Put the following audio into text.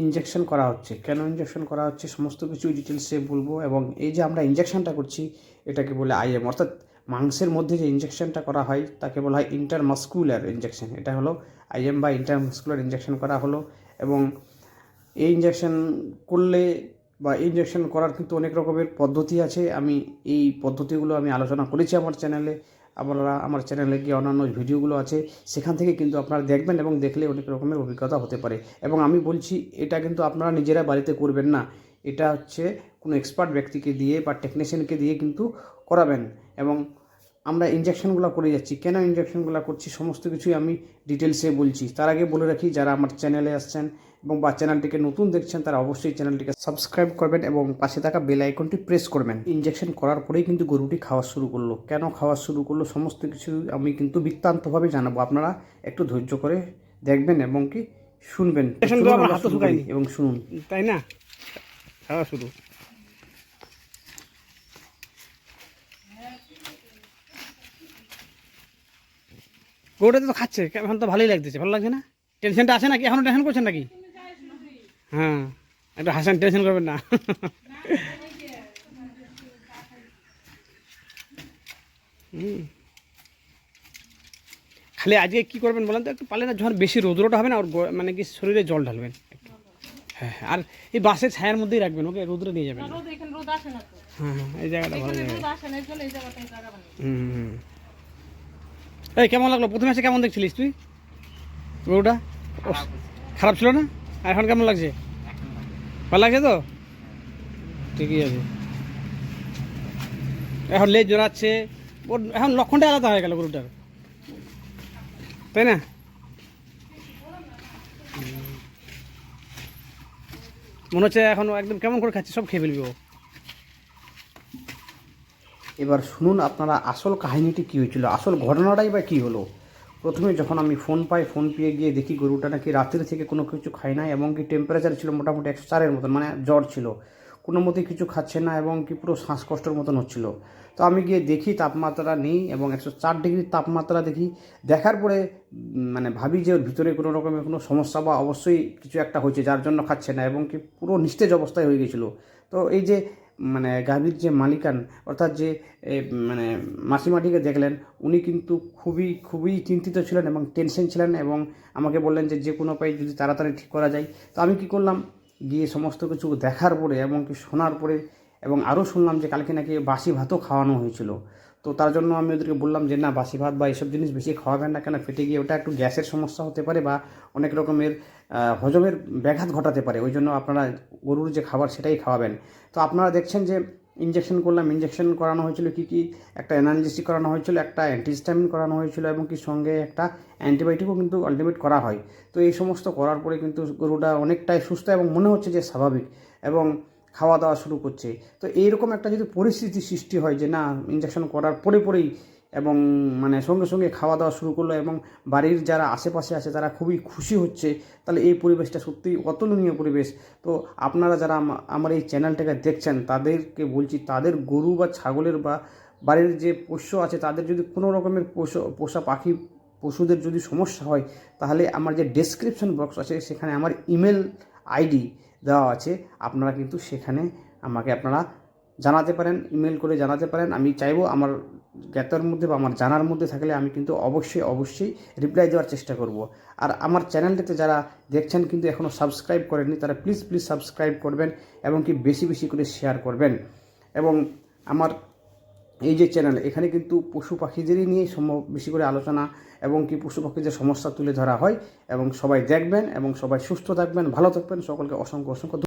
Injection করা হচ্ছে, কেন ইনজেকশন করা হচ্ছে সমস্ত কিছু ডিটেলসে বলবো। এবং এই যে আমরা ইনজেকশনটা করছি এটাকে বলে আইএম, অর্থাৎ মাংসের মধ্যে যে ইনজেকশনটা করা হয় তাকে বলা হয় ইন্টারমাস্কুলার ইনজেকশন। এটা হলো আইএম বা ইন্টারমাস্কুলার ইনজেকশন করা হলো। এবং এই ইনজেকশন করলে বা ইনজেকশন করার কিন্তু অনেক রকমের পদ্ধতি আছে। আমি এই পদ্ধতিগুলো আমি আলোচনা করেছি আমার চ্যানেলে। আপনারা আমার চ্যানেলে গিয়ে অন্যান্য ভিডিওগুলো আছে, সেখান থেকে কিন্তু আপনারা দেখবেন এবং দেখলে অনেক রকমের অভিজ্ঞতা হতে পারে। এবং আমি বলছি এটা কিন্তু আপনারা নিজেরা বাড়িতে করবেন না, এটা হচ্ছে কোনো এক্সপার্ট ব্যক্তিকে দিয়ে বা টেকনিশিয়ানকে দিয়ে কিন্তু করাবেন। এবং আমরা ইনজেকশনগুলো করে যাচ্ছি, কেন ইনজেকশনগুলো করছি সমস্ত কিছুই আমি ডিটেলসে বলছি। তার আগে বলে রাখি, যারা আমার চ্যানেলে আসছেন এবং বা চ্যানেলটিকে নতুন দেখছেন তারা অবশ্যই চ্যানেলটিকে সাবস্ক্রাইব করবেন এবং পাশে থাকা বেল আইকনটি প্রেস করবেন। ইনজেকশন করার পরেই কিন্তু গরুটি খাওয়া শুরু করলো, কেন খাওয়া শুরু করলো সমস্ত কিছু আমি কিন্তু বৃত্তান্তভাবে জানাবো। আপনারা একটু ধৈর্য করে দেখবেন এবং কি শুনবেন এবং শুনুন, তাই না? খাওয়া শুরু। গরুটা তো খাচ্ছে, এখন তো ভালোই লাগতেছে। ভালো লাগছে না? টেনশনটা আছে নাকি? এখনো টেনশন করছেন নাকি? হ্যাঁ, একটু হাসান, টেনশন করবেন না। খালি আজকে কি করবেন বলেন তো, একটু পারলে না যখন বেশি রোদ্রটা হবে না ওর মানে কি শরীরে জল ঢালবেন। হ্যাঁ, আর এই বাসের ছায়ার মধ্যেই রাখবেন, ওকে রোদ্রে নিয়ে যাবেন। হ্যাঁ হ্যাঁ, এই জায়গাটা ভালো জায়গা। এই কেমন লাগলো প্রথমে এসে? কেমন দেখছিলিস তুই গরুটা? খারাপ ছিল না? আর এখন কেমন লাগছে? ভালো লাগছে তো? ঠিকই আছে। এখন লেজ জোড়াচ্ছে, ওর এখন লক্ষণটা আলাদা হয়ে গেল গরুটার, তাই না? মনে হচ্ছে এখন একদম কেমন করে খাচ্ছে, সব খেয়ে ফেলবি ও। এবার শুনুন আপনারা আসল কাহিনীটি কী হয়েছিল, আসল ঘটনাটাই বা কী হলো। প্রথমে যখন আমি ফোন পাই, ফোন পেয়ে গিয়ে দেখি গরুটা নাকি রাত্রি থেকে কোনো কিছু খায় না এবং কি টেম্পারেচার ছিল মোটামুটি 104-এর মতন, মানে জ্বর ছিল, কোনো মতেই কিছু খাচ্ছে না এবং কি পুরো শ্বাসকষ্টের মতন হচ্ছিল। তো আমি গিয়ে দেখি তাপমাত্রা নেই এবং 104 ডিগ্রি তাপমাত্রা দেখি। দেখার পরে মানে ভাবি যে ওর ভিতরে কোনো রকমের কোনো সমস্যা বা অবশ্যই কিছু একটা হয়েছে যার জন্য খাচ্ছে না এবং কি পুরো নিস্তেজ অবস্থায় হয়ে গেছিলো। তো এই যে মানে গাভীর যে মালিকান অর্থাৎ যে মানে মাসিমাটিকে দেখলেন, উনি কিন্তু খুবই খুবই চিন্তিত ছিলেন এবং টেনশন ছিলেন এবং আমাকে বললেন যে যে কোনো উপায়ে যদি তাড়াতাড়ি ঠিক করা যায়। তো আমি কি করলাম, গিয়ে সমস্ত কিছু দেখার পরে এবং কি শোনার পরে এবং আরও শুনলাম যে কালকে নাকি বাসি ভাতও খাওয়ানো হয়েছিল। তো তার জন্য আমি ওদেরকে বললাম যে না, বাসি ভাত বা এইসব জিনিস বেশি খাওয়াবেন না, কেন ফেটে গিয়ে ওটা একটু গ্যাসের সমস্যা হতে পারে বা অনেক রকমের হজমের ব্যাঘাত ঘটাতে পারে। ওই জন্য আপনারা গরুর যে খাবার সেটাই খাওয়াবেন। তো আপনারা দেখছেন যে ইনজেকশন করলাম, ইনজেকশন করানো হয়েছিল কী কী, একটা অ্যানালজেসিক করানো হয়েছিল, একটা অ্যান্টিহিস্টামিন করানো হয়েছিল এবং কি সঙ্গে একটা অ্যান্টিবায়োটিকও কিন্তু আলটিমেট করা হয়। তো এই সমস্ত করার পরে কিন্তু গরুটা অনেকটাই সুস্থ এবং মনে হচ্ছে যে স্বাভাবিক এবং খাওয়া দাওয়া শুরু করছে। তো এইরকম একটা যদি পরিস্থিতি সৃষ্টি হয় যে না, ইনজেকশন করার পরেই এবং মানে সঙ্গে সঙ্গে খাওয়া দাওয়া শুরু করলো এবং বাড়ির যারা আশেপাশে আছে তারা খুবই খুশি হচ্ছে, তাহলে এই পরিবেশটা সত্যিই অতুলনীয় পরিবেশ। তো আপনারা যারা আমার এই চ্যানেলটাকে দেখছেন তাদেরকে বলছি, তাদের গরু বা ছাগলের বা বাড়ির যে পোষ্য আছে তাদের যদি কোনো রকমের পোষা পাখি পশুদের যদি সমস্যা হয়, তাহলে আমার যে ডেসক্রিপশন বক্স আছে সেখানে আমার ইমেল আইডি দেওয়া আছে, আপনারা কিন্তু সেখানে আমাকে আপনারা জানাতে পারেন, ইমেল করে জানাতে পারেন। আমি চাইবো আমার জ্ঞাতার মধ্যে বা আমার জানার মধ্যে থাকলে আমি কিন্তু অবশ্যই রিপ্লাই দেওয়ার চেষ্টা করব। আর আমার চ্যানেলটিতে যারা দেখছেন কিন্তু এখনও সাবস্ক্রাইব করেননি, তারা প্লিজ সাবস্ক্রাইব করবেন এবং কি বেশি করে শেয়ার করবেন। এবং আমার এই যে চ্যানেল, এখানে কিন্তু পশু পাখিদেরই নিয়ে বেশি করে আলোচনা এবং কি পশু পাখিদের সমস্যা তুলে ধরা হয়। এবং সবাই দেখবেন এবং সবাই সুস্থ থাকবেন, ভালো থাকবেন। সকলকে অসংখ্য